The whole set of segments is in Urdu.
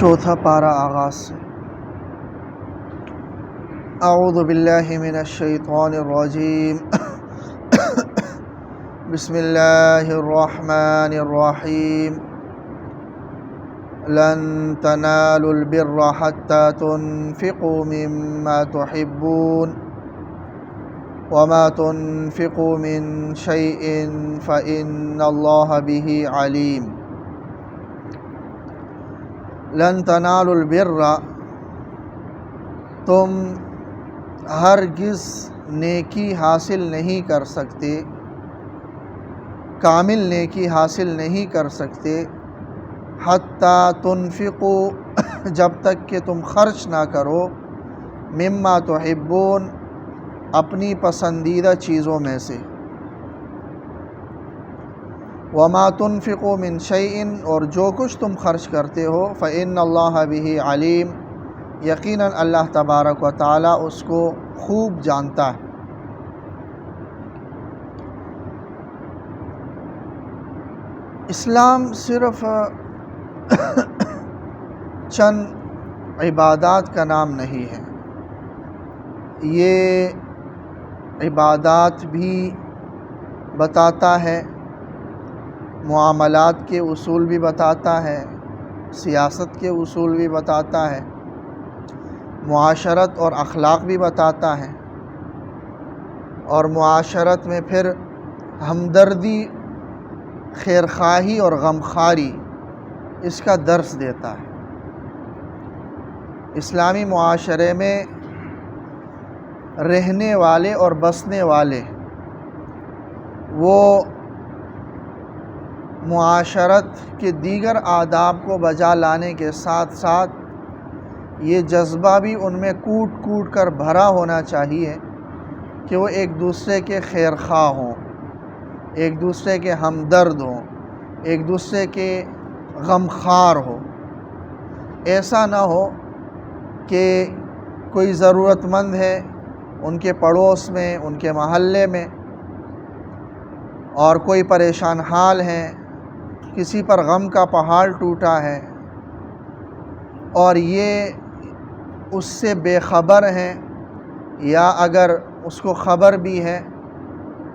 چوتھا پارہ آغاز سے۔ اعوذ باللہ من الشیطان الرجیم بسم اللہ الرحمن الرحیم لن تنالوا البر حتى تنفقوا مما تحبون وما تنفقوا من شيء فإن الله به علیم۔ لن تنالوا البر، تم ہرگز نیکی حاصل نہیں کر سکتے، کامل نیکی حاصل نہیں کر سکتے، حتیٰ تنفقوا، جب تک کہ تم خرچ نہ کرو، مما تحبون، اپنی پسندیدہ چیزوں میں سے، وما تنفقوا من شیء، اور جو کچھ تم خرچ کرتے ہو، فإن اللہ بہ علیم، یقیناً اللہ تبارک و تعالی اس کو خوب جانتا ہے۔ اسلام صرف چند عبادات کا نام نہیں ہے، یہ عبادات بھی بتاتا ہے، معاملات کے اصول بھی بتاتا ہے، سیاست کے اصول بھی بتاتا ہے، معاشرت اور اخلاق بھی بتاتا ہے، اور معاشرت میں پھر ہمدردی، خیرخواہی اور غمخواری، اس کا درس دیتا ہے۔ اسلامی معاشرے میں رہنے والے اور بسنے والے وہ معاشرت کے دیگر آداب کو بجا لانے کے ساتھ ساتھ یہ جذبہ بھی ان میں کوٹ کوٹ کر بھرا ہونا چاہیے کہ وہ ایک دوسرے کے خیرخواہ ہوں، ایک دوسرے کے ہمدرد ہوں، ایک دوسرے کے غمخوار ہو۔ ایسا نہ ہو کہ کوئی ضرورت مند ہے ان کے پڑوس میں، ان کے محلے میں، اور کوئی پریشان حال ہے، کسی پر غم کا پہاڑ ٹوٹا ہے، اور یہ اس سے بے خبر ہیں، یا اگر اس کو خبر بھی ہے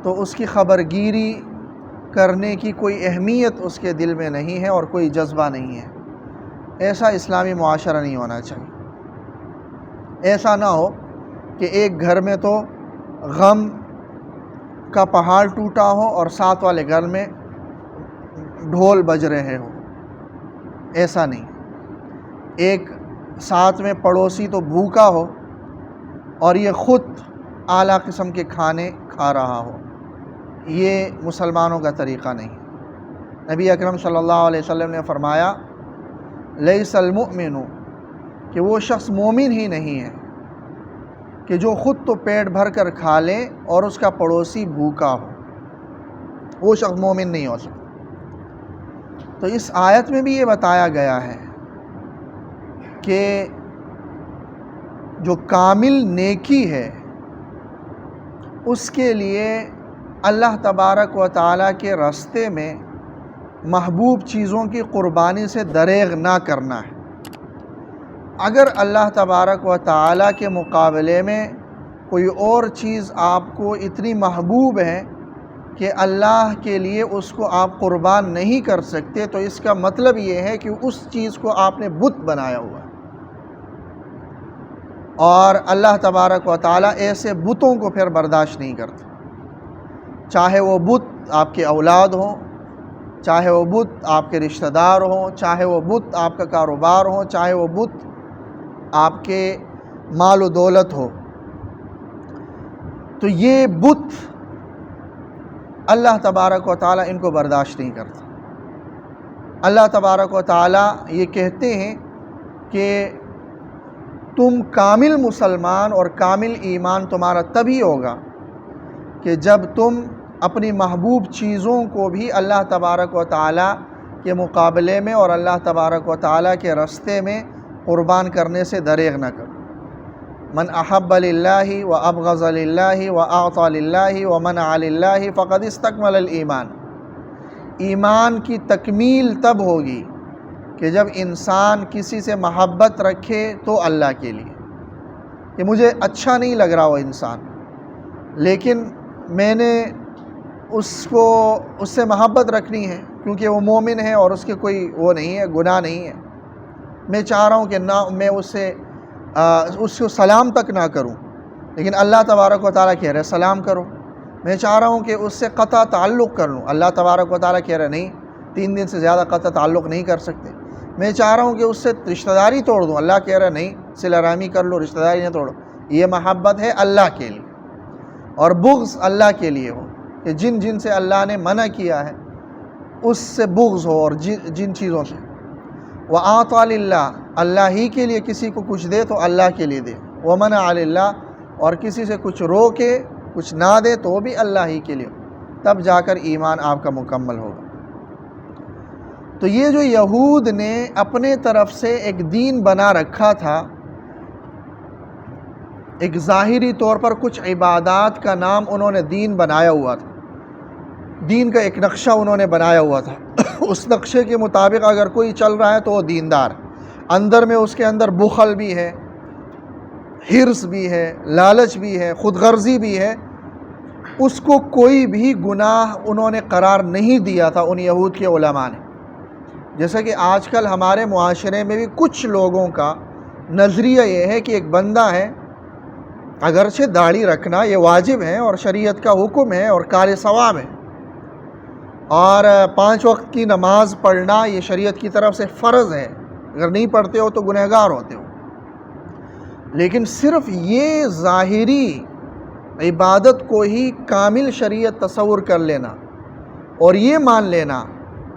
تو اس کی خبرگیری کرنے کی کوئی اہمیت اس کے دل میں نہیں ہے اور کوئی جذبہ نہیں ہے۔ ایسا اسلامی معاشرہ نہیں ہونا چاہیے۔ ایسا نہ ہو کہ ایک گھر میں تو غم کا پہاڑ ٹوٹا ہو اور ساتھ والے گھر میں ڈھول بج رہے ہوں، ایسا نہیں۔ ایک ساتھ میں پڑوسی تو بھوکا ہو اور یہ خود اعلیٰ قسم کے کھانے کھا رہا ہو، یہ مسلمانوں کا طریقہ نہیں۔ نبی اکرم صلی اللہ علیہ وسلم نے فرمایا، لیس المؤمن، کہ وہ شخص مومن ہی نہیں ہے کہ جو خود تو پیٹ بھر کر کھا لے اور اس کا پڑوسی بھوکا ہو، وہ شخص مومن نہیں ہو سکتا۔ تو اس آیت میں بھی یہ بتایا گیا ہے کہ جو کامل نیکی ہے اس کے لیے اللہ تبارک و تعالیٰ کے راستے میں محبوب چیزوں کی قربانی سے دریغ نہ کرنا ہے۔ اگر اللہ تبارک و تعالیٰ کے مقابلے میں کوئی اور چیز آپ کو اتنی محبوب ہے کہ اللہ کے لیے اس کو آپ قربان نہیں کر سکتے، تو اس کا مطلب یہ ہے کہ اس چیز کو آپ نے بت بنایا ہوا ہے، اور اللہ تبارک و تعالیٰ ایسے بتوں کو پھر برداشت نہیں کرتا، چاہے وہ بت آپ کے اولاد ہوں، چاہے وہ بت آپ کے رشتہ دار ہوں، چاہے وہ بت آپ کا کاروبار ہو، چاہے وہ بت آپ کے مال و دولت ہو۔ تو یہ بت اللہ تبارک و تعالیٰ ان کو برداشت نہیں کرتا۔ اللہ تبارک و تعالیٰ یہ کہتے ہیں کہ تم کامل مسلمان اور کامل ایمان تمہارا تبھی ہوگا کہ جب تم اپنی محبوب چیزوں کو بھی اللہ تبارک و تعالیٰ کے مقابلے میں اور اللہ تبارک و تعالیٰ کے راستے میں قربان کرنے سے دریغ نہ کرو۔ من احب للہ و ابغض للہ و اعطى للہ و منع للہ فقد استکمل الایمان۔ ایمان کی تکمیل تب ہوگی، کہ جب انسان کسی سے محبت رکھے تو اللہ کے لیے، کہ مجھے اچھا نہیں لگ رہا وہ انسان، لیکن میں نے اس سے محبت رکھنی ہے کیونکہ وہ مومن ہے اور اس کے کوئی وہ نہیں ہے، گناہ نہیں ہے، میں چاہ رہا ہوں کہ نہ میں اس کو سلام تک نہ کروں، لیکن اللہ تبارک و تعالیٰ کہہ رہے سلام کرو۔ میں چاہ رہا ہوں کہ اس سے قطع تعلق کر لوں، اللہ تبارک و تعالیٰ کہہ رہے نہیں، 3 دن سے زیادہ قطع تعلق نہیں کر سکتے۔ میں چاہ رہا ہوں کہ اس سے رشتہ داری توڑ دوں، اللہ کہہ رہے نہیں، صلہ رحمی کر لو، رشتہ داری نہ توڑو۔ یہ محبت ہے اللہ کے لیے، اور بغض اللہ کے لیے ہو کہ جن سے اللہ نے منع کیا ہے اس سے بغض ہو، اور جن چیزوں سے۔ وَأَعْطَى لِلَّهِ، اللہ ہی کے لیے کسی کو کچھ دے تو اللہ کے لیے دے، وَمَنَعَ لِلَّهِ، اور کسی سے کچھ روکے، کچھ نہ دے تو بھی اللہ ہی کے لیے، تب جا کر ایمان آپ کا مکمل ہوگا۔ تو یہ جو یہود نے اپنے طرف سے ایک دین بنا رکھا تھا، ایک ظاہری طور پر کچھ عبادات کا نام انہوں نے دین بنایا ہوا تھا، دین کا ایک نقشہ انہوں نے بنایا ہوا تھا، اس نقشے کے مطابق اگر کوئی چل رہا ہے تو وہ دیندار، اندر میں اس کے اندر بخل بھی ہے، حرص بھی ہے، لالچ بھی ہے، خود غرضی بھی ہے، اس کو کوئی بھی گناہ انہوں نے قرار نہیں دیا تھا ان یہود کے علماء نے۔ جیسا کہ آج کل ہمارے معاشرے میں بھی کچھ لوگوں کا نظریہ یہ ہے کہ ایک بندہ ہے، اگرچہ داڑھی رکھنا یہ واجب ہے اور شریعت کا حکم ہے اور کار ثواب ہے، اور 5 وقت کی نماز پڑھنا یہ شریعت کی طرف سے فرض ہے، اگر نہیں پڑھتے ہو تو گنہگار ہوتے ہو، لیکن صرف یہ ظاہری عبادت کو ہی کامل شریعت تصور کر لینا اور یہ مان لینا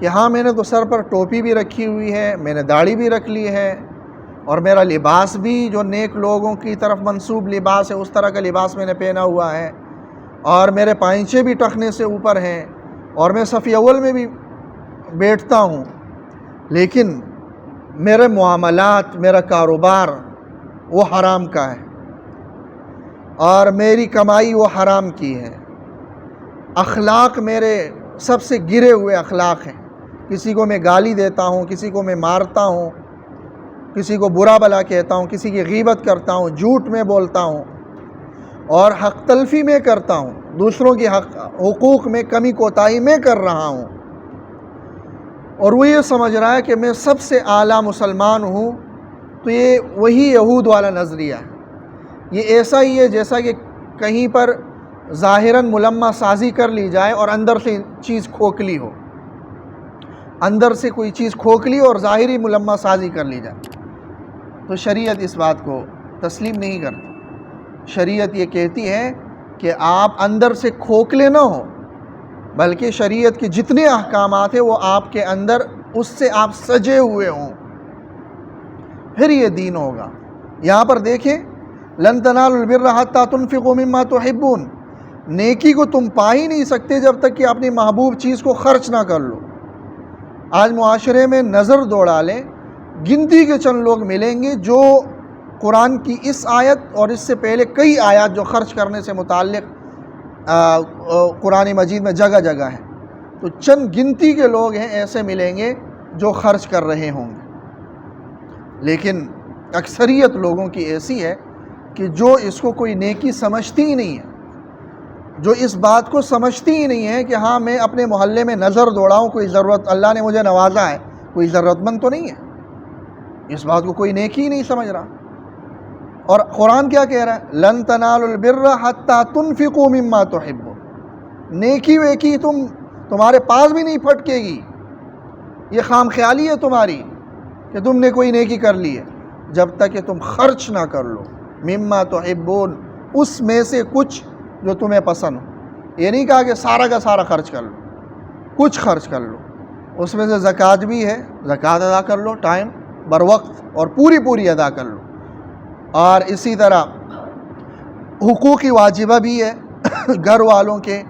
کہ ہاں میں نے تو سر پر ٹوپی بھی رکھی ہوئی ہے، میں نے داڑھی بھی رکھ لی ہے، اور میرا لباس بھی جو نیک لوگوں کی طرف منسوب لباس ہے اس طرح کا لباس میں نے پہنا ہوا ہے، اور میرے پائنچے بھی ٹخنے سے اوپر ہیں، اور میں صف اول میں بھی بیٹھتا ہوں، لیکن میرے معاملات، میرا کاروبار وہ حرام کا ہے، اور میری کمائی وہ حرام کی ہے، اخلاق میرے سب سے گرے ہوئے اخلاق ہیں، کسی کو میں گالی دیتا ہوں، کسی کو میں مارتا ہوں، کسی کو برا بلا کہتا ہوں، کسی کی غیبت کرتا ہوں، جھوٹ میں بولتا ہوں، اور حق تلفی میں کرتا ہوں، دوسروں کی حقوق میں کمی کوتاہی میں کر رہا ہوں، اور وہ یہ سمجھ رہا ہے کہ میں سب سے اعلیٰ مسلمان ہوں، تو یہ وہی یہود والا نظریہ ہے۔ یہ ایسا ہی ہے جیسا کہ کہیں پر ظاہراً ملمہ سازی کر لی جائے اور اندر سے چیز کھوکھلی ہو، اندر سے کوئی چیز کھوکھلی اور ظاہری ملمہ سازی کر لی جائے، تو شریعت اس بات کو تسلیم نہیں کرتی۔ شریعت یہ کہتی ہے کہ آپ اندر سے کھوکھلے نہ ہوں، بلکہ شریعت کے جتنے احکامات ہیں وہ آپ کے اندر اس سے آپ سجے ہوئے ہوں، پھر یہ دین ہوگا۔ یہاں پر دیکھیں، لن تنالوا البر حتی تنفقوا مما تحبون، نیکی کو تم پا ہی نہیں سکتے جب تک کہ اپنی محبوب چیز کو خرچ نہ کر لو۔ آج معاشرے میں نظر دوڑا لیں، گنتی کے چند لوگ ملیں گے جو قرآن کی اس آیت اور اس سے پہلے کئی آیات جو خرچ کرنے سے متعلق قرآن مجید میں جگہ جگہ ہے، تو چند گنتی کے لوگ ہیں ایسے ملیں گے جو خرچ کر رہے ہوں گے، لیکن اکثریت لوگوں کی ایسی ہے کہ جو اس کو کوئی نیکی سمجھتی ہی نہیں ہے، جو اس بات کو سمجھتی ہی نہیں ہے کہ ہاں میں اپنے محلے میں نظر دوڑاؤں، کوئی ضرورت، اللہ نے مجھے نوازا ہے، کوئی ضرورت مند تو نہیں ہے، اس بات کو کوئی نیکی ہی نہیں سمجھ رہا۔ اور قرآن کیا کہہ رہا ہے؟ لن تنالوا البر حتی تنفقوا مما تحبون، نیکی ویکی تمہارے پاس بھی نہیں پھٹکے گی، یہ خام خیالی ہے تمہاری کہ تم نے کوئی نیکی کر لی ہے، جب تک کہ تم خرچ نہ کر لو مما تحبون، اس میں سے کچھ جو تمہیں پسند ہو۔ یہ نہیں کہا کہ سارا کا سارا خرچ کر لو، کچھ خرچ کر لو، اس میں سے زکوٰۃ بھی ہے، زکوٰۃ ادا کر لو ٹائم بر وقت اور پوری ادا کر لو، اور اسی طرح حقوق واجبہ بھی ہے، گھر والوں کے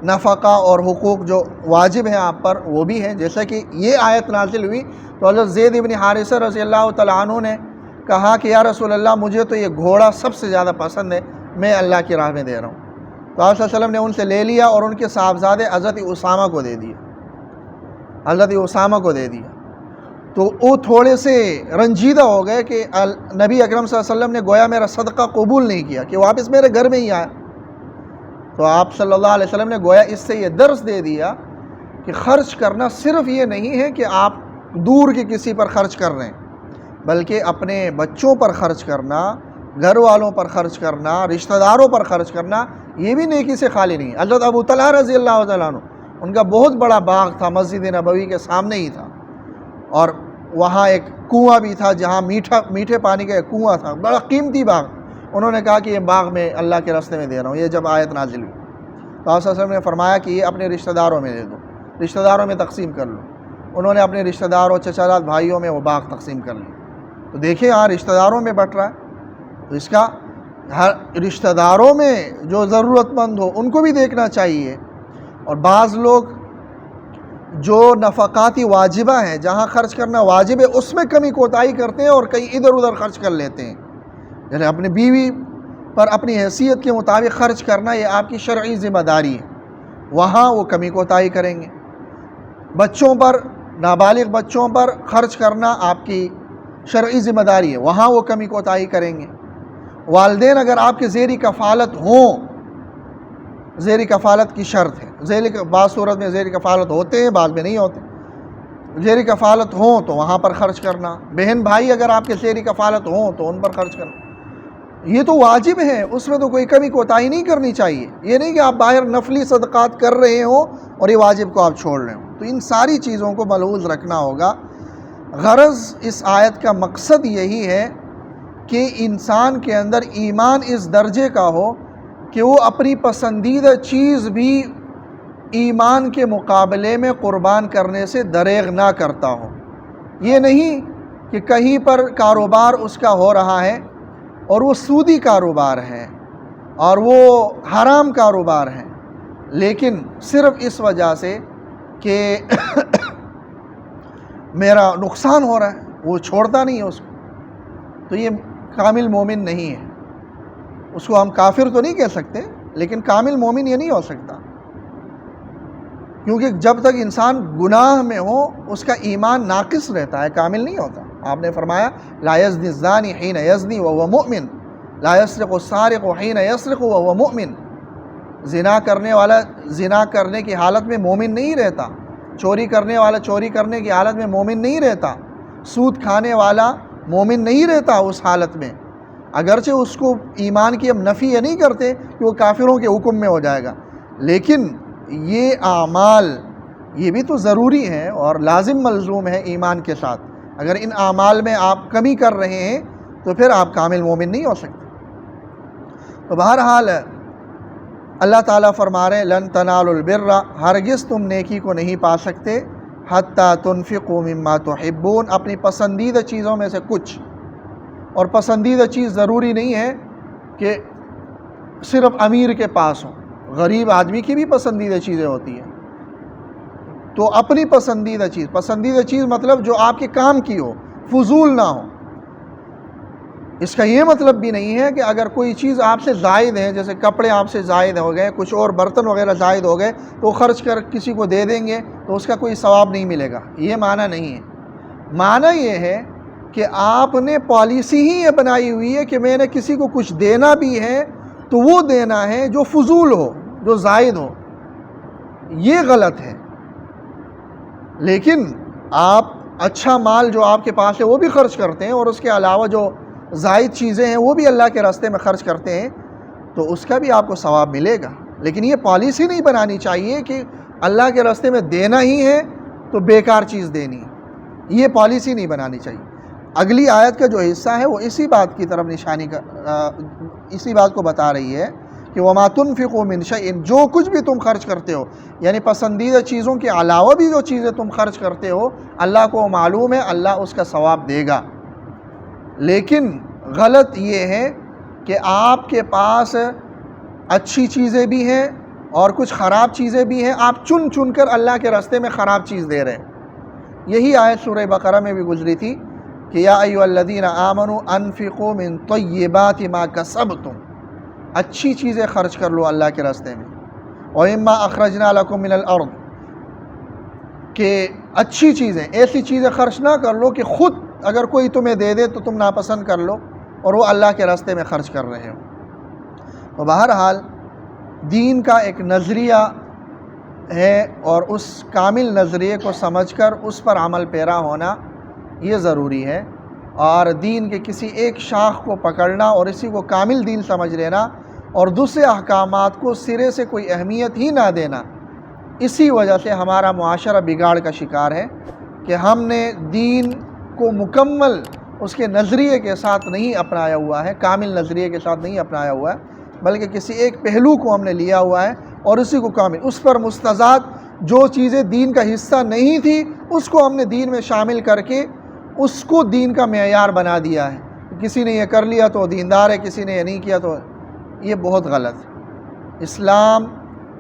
نفقہ اور حقوق جو واجب ہیں آپ پر وہ بھی ہیں۔ جیسا کہ یہ آیت نازل ہوئی تو حضرت زید بن حارثہ رضی اللہ تعالیٰ عنہ نے کہا کہ یا رسول اللہ مجھے تو یہ گھوڑا سب سے زیادہ پسند ہے، میں اللہ کی راہ میں دے رہا ہوں۔ تو آپ صلی اللہ علیہ وسلم نے ان سے لے لیا اور ان کے صاحبزادے حضرت اسامہ کو دے دیا، حضرت اسامہ کو دے دیا۔ تو وہ تھوڑے سے رنجیدہ ہو گئے کہ نبی اکرم صلی اللہ علیہ وسلم نے گویا میرا صدقہ قبول نہیں کیا کہ واپس میرے گھر میں ہی آیا. تو آپ صلی اللہ علیہ وسلم نے گویا اس سے یہ درس دے دیا کہ خرچ کرنا صرف یہ نہیں ہے کہ آپ دور کے کسی پر خرچ کر رہے ہیں، بلکہ اپنے بچوں پر خرچ کرنا، گھر والوں پر خرچ کرنا، رشتہ داروں پر خرچ کرنا، یہ بھی نیکی سے خالی نہیں. حضرت ابو طلحہ رضی اللہ تعالیٰ عنہ، ان کا بہت بڑا باغ تھا، مسجد نبوی کے سامنے ہی تھا، اور وہاں ایک کنواں بھی تھا جہاں میٹھے پانی کا ایک کنواں تھا، بڑا قیمتی باغ. انہوں نے کہا کہ یہ باغ میں اللہ کے راستے میں دے رہا ہوں. یہ جب آیت نازل ہوئی تو آپ صلی اللہ علیہ وسلم نے فرمایا کہ یہ اپنے رشتہ داروں میں دے دو، رشتہ داروں میں تقسیم کر لو. انہوں نے اپنے رشتہ داروں، چچا زاد بھائیوں میں وہ باغ تقسیم کر لی. تو دیکھیں یہاں رشتہ داروں میں بٹ رہا ہے، تو اس کا ہر رشتہ داروں میں جو ضرورت مند ہو ان کو بھی دیکھنا چاہیے. اور بعض لوگ جو نفقاتی واجبہ ہیں، جہاں خرچ کرنا واجب ہے، اس میں کمی کوتاہی کرتے ہیں اور کہیں ادھر ادھر خرچ کر لیتے ہیں. یعنی اپنی بیوی پر اپنی حیثیت کے مطابق خرچ کرنا یہ آپ کی شرعی ذمہ داری ہے، وہاں وہ کمی کوتاہی کریں گے. بچوں پر، نابالغ بچوں پر خرچ کرنا آپ کی شرعی ذمہ داری ہے، وہاں وہ کمی کوتاہی کریں گے. والدین اگر آپ کے زیر کفالت ہوں، زیر کفالت کی شرط ہے، بعض صورت میں زیر کفالت ہوتے ہیں، بعض میں نہیں ہوتے. زیر کفالت ہوں تو وہاں پر خرچ کرنا. بہن بھائی اگر آپ کے زیر کفالت ہوں تو ان پر خرچ کرنا. یہ تو واجب ہے، اس میں تو کوئی کمی کوتاہی نہیں کرنی چاہیے. یہ نہیں کہ آپ باہر نفلی صدقات کر رہے ہوں اور یہ واجب کو آپ چھوڑ رہے ہوں. تو ان ساری چیزوں کو ملحوظ رکھنا ہوگا. غرض اس آیت کا مقصد یہی ہے کہ انسان کے اندر ایمان اس درجے کا ہو کہ وہ اپنی پسندیدہ چیز بھی ایمان کے مقابلے میں قربان کرنے سے دریغ نہ کرتا ہو. یہ نہیں کہ کہیں پر کاروبار اس کا ہو رہا ہے اور وہ سودی کاروبار ہے اور وہ حرام کاروبار ہے، لیکن صرف اس وجہ سے کہ میرا نقصان ہو رہا ہے وہ چھوڑتا نہیں ہے اس کو، تو یہ کامل مومن نہیں ہے. اس کو ہم کافر تو نہیں کہہ سکتے، لیکن کامل مومن یہ نہیں ہو سکتا، کیونکہ جب تک انسان گناہ میں ہو اس کا ایمان ناقص رہتا ہے، کامل نہیں ہوتا. آپ نے فرمایا لا یزنی الزانی حین یزنی وهو مؤمن، لا یسرق السارق حین یسرق وهو مؤمن. زنا کرنے والا زنا کرنے کی حالت میں مومن نہیں رہتا، چوری کرنے والا چوری کرنے کی حالت میں مومن نہیں رہتا، سود کھانے والا مومن نہیں رہتا اس حالت میں. اگرچہ اس کو ایمان کی ہم نفی یہ نہیں کرتے کہ وہ کافروں کے حکم میں ہو جائے گا، لیکن یہ اعمال یہ بھی تو ضروری ہیں اور لازم ملزوم ہے ایمان کے ساتھ. اگر ان اعمال میں آپ کمی کر رہے ہیں تو پھر آپ کامل مومن نہیں ہو سکتے. تو بہرحال اللہ تعالیٰ فرما رہے ہیں لن تنالوا البر، ہرگز تم نیکی کو نہیں پا سکتے، حتی تنفقوا مما تحبون، اپنی پسندیدہ چیزوں میں سے کچھ. اور پسندیدہ چیز ضروری نہیں ہے کہ صرف امیر کے پاس ہو، غریب آدمی کی بھی پسندیدہ چیزیں ہوتی ہیں. تو اپنی پسندیدہ چیز مطلب جو آپ کے کام کی ہو، فضول نہ ہو. اس کا یہ مطلب بھی نہیں ہے کہ اگر کوئی چیز آپ سے زائد ہے، جیسے کپڑے آپ سے زائد ہو گئے، کچھ اور برتن وغیرہ زائد ہو گئے، تو خرچ کر کسی کو دے دیں گے تو اس کا کوئی ثواب نہیں ملے گا. یہ معنی نہیں ہے. معنی یہ ہے کہ آپ نے پالیسی ہی یہ بنائی ہوئی ہے کہ میں نے کسی کو کچھ دینا بھی ہے تو وہ دینا ہے جو فضول ہو، جو زائد ہو. یہ غلط ہے. لیکن آپ اچھا مال جو آپ کے پاس ہے وہ بھی خرچ کرتے ہیں اور اس کے علاوہ جو زائد چیزیں ہیں وہ بھی اللہ کے راستے میں خرچ کرتے ہیں تو اس کا بھی آپ کو ثواب ملے گا. لیکن یہ پالیسی نہیں بنانی چاہیے کہ اللہ کے راستے میں دینا ہی ہے تو بیکار چیز دینی ہے. یہ پالیسی نہیں بنانی چاہیے. اگلی آیت کا جو حصہ ہے وہ اسی بات کی طرف اسی بات کو بتا رہی ہے کہ وَمَا تُنْفِقُوا مِنْ شَيْءٍ، جو کچھ بھی تم خرچ کرتے ہو، یعنی پسندیدہ چیزوں کے علاوہ بھی جو چیزیں تم خرچ کرتے ہو، اللہ کو معلوم ہے، اللہ اس کا ثواب دے گا. لیکن غلط یہ ہے کہ آپ کے پاس اچھی چیزیں بھی ہیں اور کچھ خراب چیزیں بھی ہیں، آپ چن چن کر اللہ کے راستے میں خراب چیز دے رہے ہیں. یہی آیت سورہ بقرہ میں بھی گزری تھی کہ یا ایھا الذین آمنوا انفقوا من طیبات ما کسبتم، اچھی چیزیں خرچ کر لو اللہ کے راستے میں. وَمِمَّا أَخْرَجْنَا لَكُم مِّنَ الْأَرْضِ، کہ اچھی چیزیں، ایسی چیزیں خرچ نہ کر لو کہ خود اگر کوئی تمہیں دے دے تو تم ناپسند کر لو اور وہ اللہ کے راستے میں خرچ کر رہے ہو۔ تو بہرحال دین کا ایک نظریہ ہے اور اس کامل نظریے کو سمجھ کر اس پر عمل پیرا ہونا یہ ضروری ہے، اور دین کے کسی ایک شاخ کو پکڑنا اور اسی کو کامل دین سمجھ لینا اور دوسرے احکامات کو سرے سے کوئی اہمیت ہی نہ دینا، اسی وجہ سے ہمارا معاشرہ بگاڑ کا شکار ہے کہ ہم نے دین کو مکمل اس کے نظریے کے ساتھ نہیں اپنایا ہوا ہے، کامل نظریے کے ساتھ نہیں اپنایا ہوا ہے، بلکہ کسی ایک پہلو کو ہم نے لیا ہوا ہے اور اسی کو کامل، اس پر مستضاد جو چیزیں دین کا حصہ نہیں تھی اس کو ہم نے دین میں شامل کر کے اس کو دین کا معیار بنا دیا ہے۔ کسی نے یہ کر لیا تو دیندار ہے، کسی نے یہ نہیں کیا تو یہ بہت غلط ہے۔ اسلام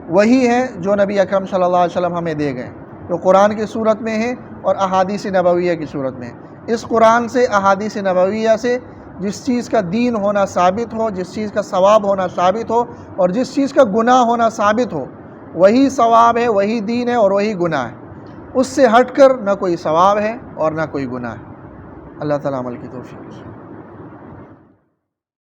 وہی ہے جو نبی اکرم صلی اللہ علیہ وسلم ہمیں دے گئے، جو قرآن کی صورت میں ہے اور احادیث نبویہ کی صورت میں ہے۔ اس قرآن سے، احادیث نبویہ سے جس چیز کا دین ہونا ثابت ہو، جس چیز کا ثواب ہونا ثابت ہو اور جس چیز کا گناہ ہونا ثابت ہو، وہی ثواب ہے، وہی دین ہے اور وہی گناہ ہے۔ اس سے ہٹ کر نہ کوئی ثواب ہے اور نہ کوئی گناہ ہے۔ اللہ تعالیٰ عمل کی توفیق۔